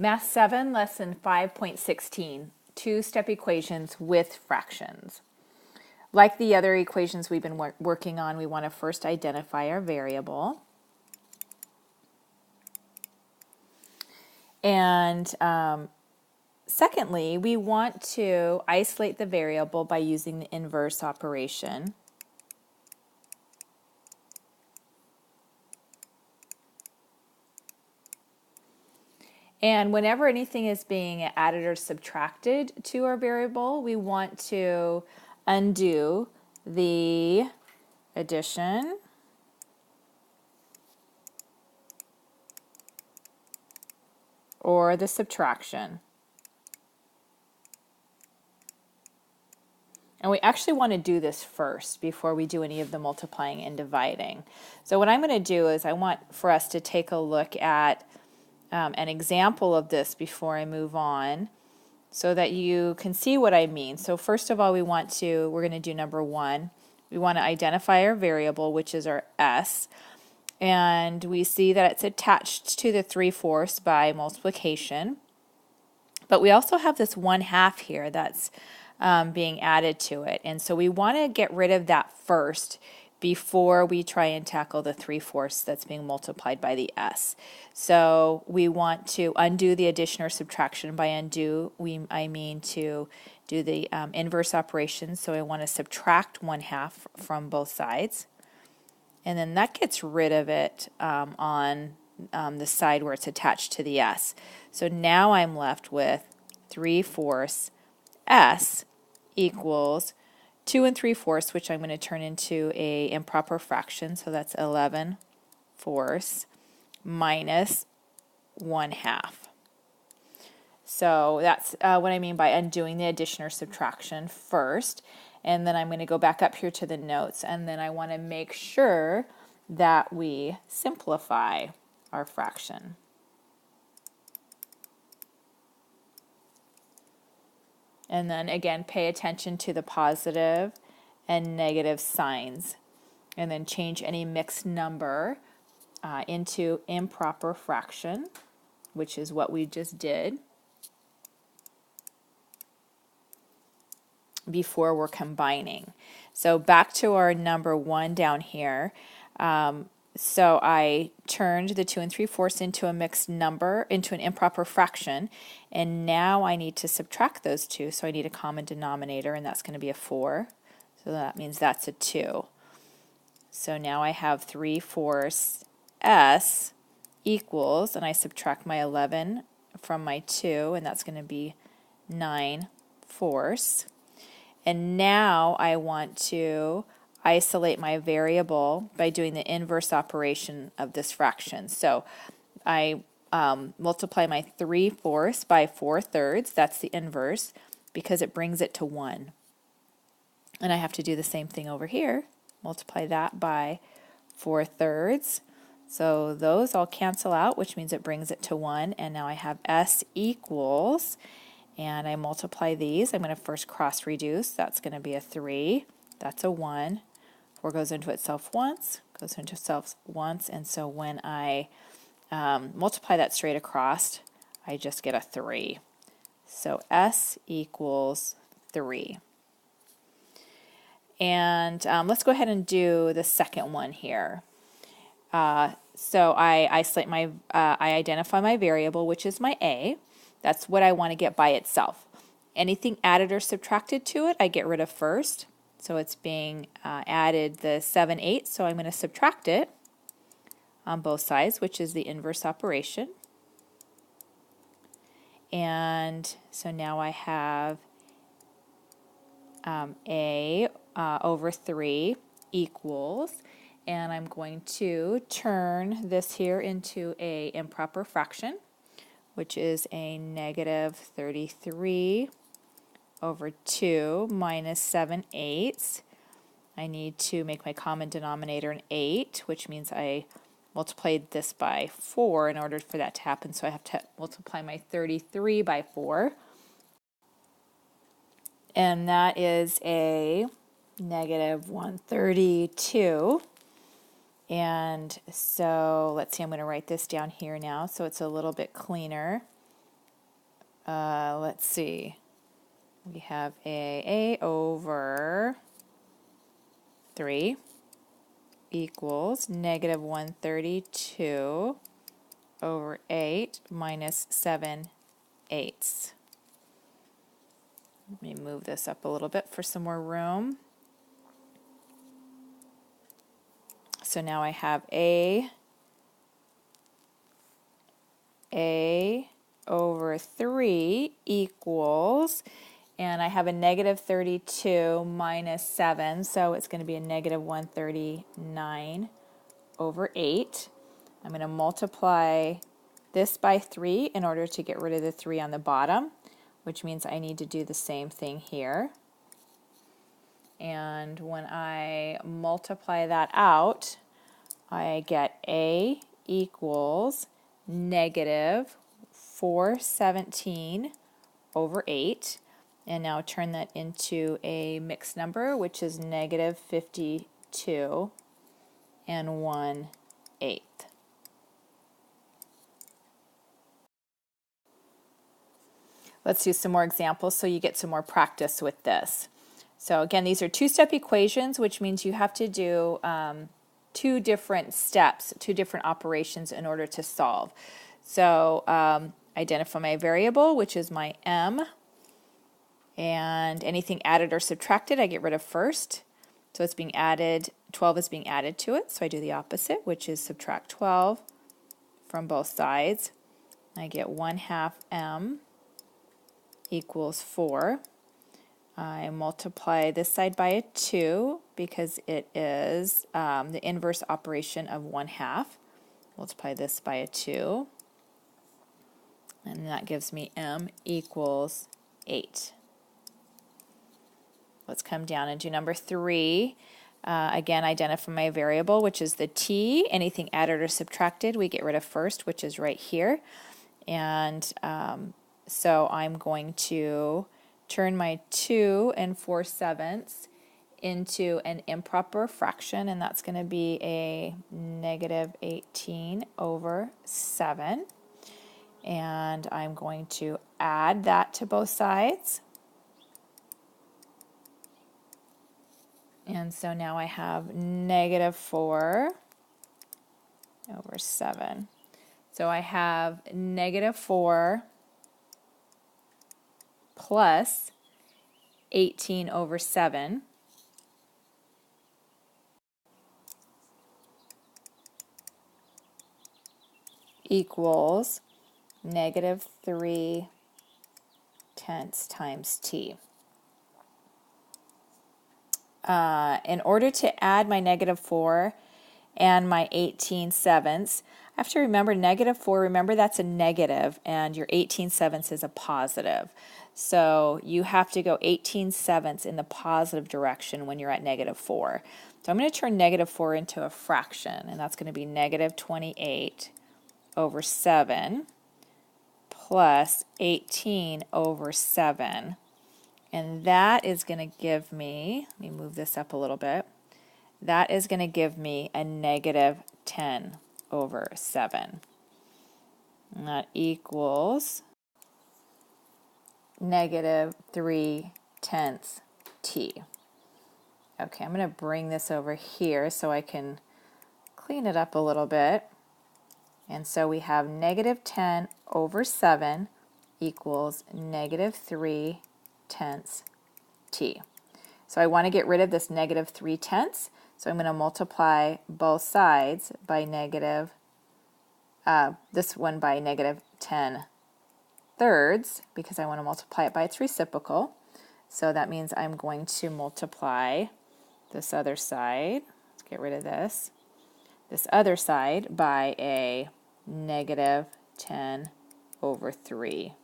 Math 7, Lesson 5.16, two-step equations with fractions. Like the other equations we've been working on, we want to first identify our variable. And secondly, we want to isolate the variable by using the inverse operation. And whenever anything is being added or subtracted to our variable, we want to undo the addition or the subtraction. And we actually want to do this first before we do any of the multiplying and dividing. So what I'm going to do is I want for us to take a look at an example of this before I move on so that you can see what I mean. So first of all, we're going to do number 1. We want to identify our variable, which is our s. And we see that it's attached to the 3/4 by multiplication. But we also have this 1/2 here that's being added to it. And so we want to get rid of that first before we try and tackle the 3/4 that's being multiplied by the s. So we want to undo the addition or subtraction. By undo, I mean to do the inverse operation. So I want to subtract 1/2 from both sides. And then that gets rid of it on the side where it's attached to the s. So now I'm left with 3/4 s equals 2 3/4, which I'm going to turn into a improper fraction. So that's 11/4 minus 1/2. So that's what I mean by undoing the addition or subtraction first. And then I'm going to go back up here to the notes, and then I want to make sure that we simplify our fraction. And then again, pay attention to the positive and negative signs. And then change any mixed number into improper fraction, which is what we just did before we're combining. So back to our number 1 down here. So I turned the 2 3/4 into a mixed number, into an improper fraction, and now I need to subtract those two. So I need a common denominator, and that's going to be a 4. So that means that's a 2. So now I have 3/4 s equals, and I subtract my 11 from my 2, and that's going to be 9/4. And now I want to isolate my variable by doing the inverse operation of this fraction. So I multiply my 3/4 by 4/3, that's the inverse, because it brings it to 1. And I have to do the same thing over here, multiply that by 4/3. So those all cancel out, which means it brings it to 1, and now I have s equals, and I multiply these. I'm going to first cross reduce. That's going to be a 3. That's a 1. 4 goes into itself once, goes into itself once, and so when I multiply that straight across, I just get a 3. So s equals 3. And let's go ahead and do the second one here. So I identify my variable, which is my a. That's what I want to get by itself. Anything added or subtracted to it, I get rid of first. So it's being added the 7/8, so I'm going to subtract it on both sides, which is the inverse operation. And so now I have a over 3 equals, and I'm going to turn this here into a improper fraction, which is a negative 33 over 2 minus 7/8. I need to make my common denominator an 8, which means I multiplied this by 4 in order for that to happen, so I have to multiply my 33 by 4. And that is a negative 132. And so let's see, I'm going to write this down here now so it's a little bit cleaner. let's see. We have a over 3 equals negative 132 over 8 minus 7/8. Let me move this up a little bit for some more room. So now I have a over 3 equals, and I have a negative 32 minus 7, so it's going to be a negative 139 over 8. I'm going to multiply this by 3 in order to get rid of the 3 on the bottom, which means I need to do the same thing here. And when I multiply that out, I get a equals negative 417 over 8. And now turn that into a mixed number, which is negative 52 and 1/8. Let's do some more examples so you get some more practice with this. So again, these are two-step equations, which means you have to do 2 different steps, 2 different operations in order to solve. So identify my variable, which is my m, and anything added or subtracted I get rid of first. So it's being added, 12 is being added to it, so I do the opposite, which is subtract 12 from both sides. I get 1/2 m equals 4. I multiply this side by a 2 because it is the inverse operation of 1/2. Multiply this by a 2, and that gives me m equals 8. Let's come down and do number 3. Again, identify my variable, which is the t. Anything added or subtracted, we get rid of first, which is right here. And so I'm going to turn my 2 4/7 into an improper fraction, and that's going to be a negative 18 over 7. And I'm going to add that to both sides. And so now I have negative 4 over 7. So I have negative 4 plus 18 over 7 equals negative 3/10 times t. In order to add my negative 4 and my 18/7, I have to remember negative 4, remember that's a negative, and your 18/7 is a positive. So you have to go 18/7 in the positive direction when you're at negative 4. So I'm going to turn negative 4 into a fraction, and that's going to be negative 28 over 7 plus 18 over 7. And that is going to give me, let me move this up a little bit, that is going to give me a negative 10 over 7. And that equals negative 3/10 t. Okay, I'm going to bring this over here so I can clean it up a little bit. And so we have negative 10 over 7 equals negative 3/10 t. So I want to get rid of this negative 3/10, so I'm going to multiply both sides by negative, this one by negative 10/3, because I want to multiply it by its reciprocal. So that means I'm going to multiply this other side, let's get rid of this other side by a negative 10 over 3.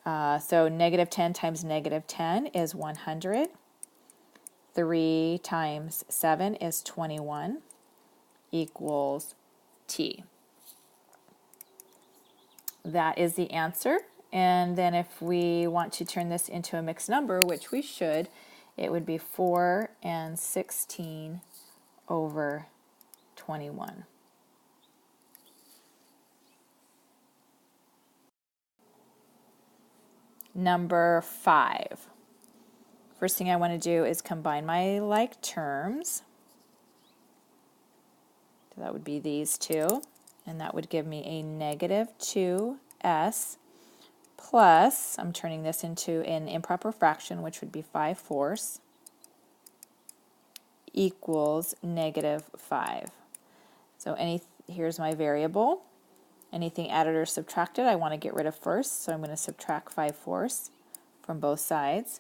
So negative 10 times negative 10 is 100. 3 times 7 is 21 equals t. That is the answer. And then if we want to turn this into a mixed number, which we should, it would be 4/16 over 21. Number 5. First thing I want to do is combine my like terms. So that would be these two, and that would give me a negative 2s plus, I'm turning this into an improper fraction, which would be 5/4, equals negative 5. So here's my variable. Anything added or subtracted I want to get rid of first, so I'm going to subtract 5/4 from both sides.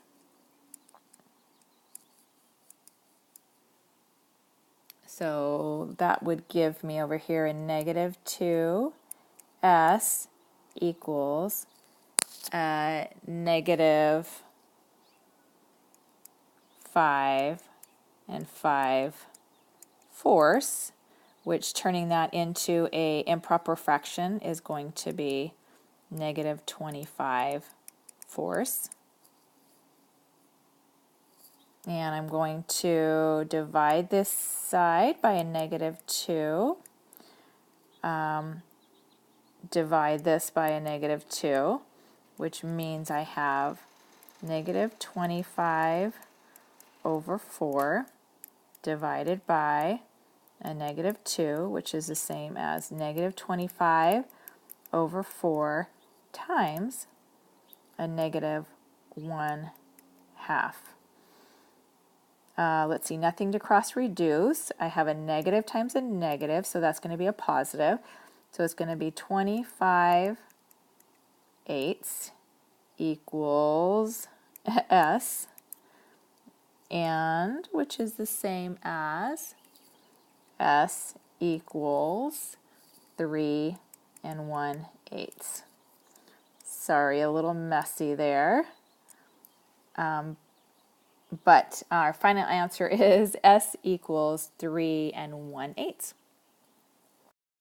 So that would give me over here a negative 2s equals negative 5 and 5/4, which turning that into a improper fraction is going to be negative 25/4. And I'm going to divide this side by a negative 2. Divide this by a negative 2, which means I have negative 25/4 divided by a negative 2, which is the same as negative 25/4 times a negative 1/2. Let's see, nothing to cross reduce. I have a negative times a negative, so that's going to be a positive. So it's going to be 25/8 equals s, and which is the same as s equals 3 1/8. Sorry, a little messy there. But our final answer is s equals 3 1/8.